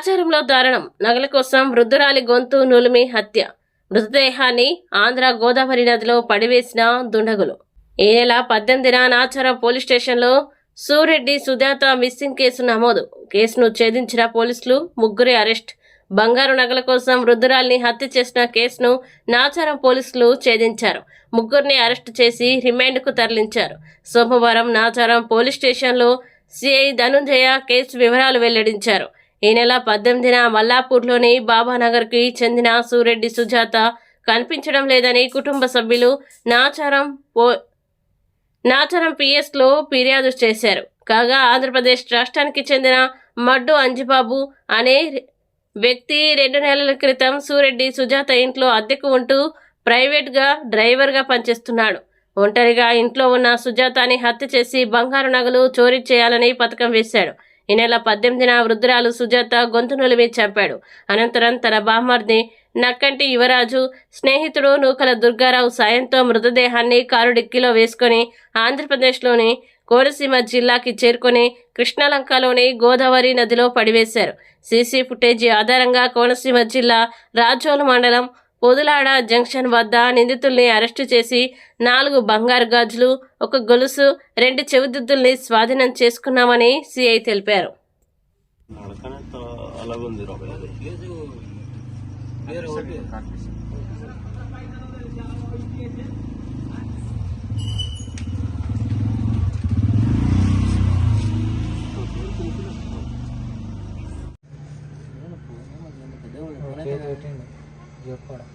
నాచారంలో దారుణం. నగల కోసం వృద్ధురాలి గొంతు నులిమి హత్య. మృతదేహాన్ని ఆంధ్ర గోదావరి నదిలో పడివేసిన దుండగులు. ఈ నెల 18న నాచారం పోలీస్ స్టేషన్లో సూరెడ్డి సుజాత మిస్సింగ్ కేసు నమోదు. కేసును ఛేదించిన పోలీసులు ముగ్గురి అరెస్ట్. బంగారు నగల కోసం వృద్ధురాలిని హత్య చేసిన కేసును నాచారం పోలీసులు ఛేదించారు. ముగ్గురిని అరెస్టు చేసి రిమాండ్కు తరలించారు. సోమవారం నాచారం పోలీస్ స్టేషన్లో సిఐ ధనుంజయ కేసు వివరాలు వెల్లడించారు. ఈ నెల 18న మల్లాపూర్లోని బాబానగర్కి చెందిన సూరెడ్డి సుజాత కనిపించడం లేదని కుటుంబ సభ్యులు నాచారం పిఎస్లో ఫిర్యాదు చేశారు. కాగా ఆంధ్రప్రదేశ్ రాష్ట్రానికి చెందిన మడ్డు అంజిబాబు అనే వ్యక్తి 2 నెలల క్రితం సూరెడ్డి సుజాత ఇంట్లో అద్దెకు ఉంటూ ప్రైవేట్గా డ్రైవర్గా పనిచేస్తున్నాడు. ఒంటరిగా ఇంట్లో ఉన్న సుజాతని హత్య చేసి బంగారు నగలు చోరీ చేయాలని పథకం వేశాడు. ఈ నెల 18న వృద్ధురాలు సుజాత గొంతు నులిమి చంపాడు. అనంతరం తన బామ్మర్ది నక్కంటి యువరాజు, స్నేహితుడు నూకల దుర్గారావు సాయంతో మృతదేహాన్ని కారు డిక్కీలో వేసుకొని ఆంధ్రప్రదేశ్లోని కోనసీమ జిల్లాకి చేరుకొని కృష్ణలంకలోని గోదావరి నదిలో పడివేశారు. సీసీ ఫుటేజీ ఆధారంగా కోనసీమ జిల్లా రాజోలు మండలం పొదులాడ జంక్షన్ వద్ద నిందితుల్ని అరెస్టు చేసి 4 బంగారు గాజులు, 1 గొలుసు, 2 చెవిదిద్దుల్ని స్వాధీనం చేసుకున్నామని సిఐ తెలిపారు. చెప్పడా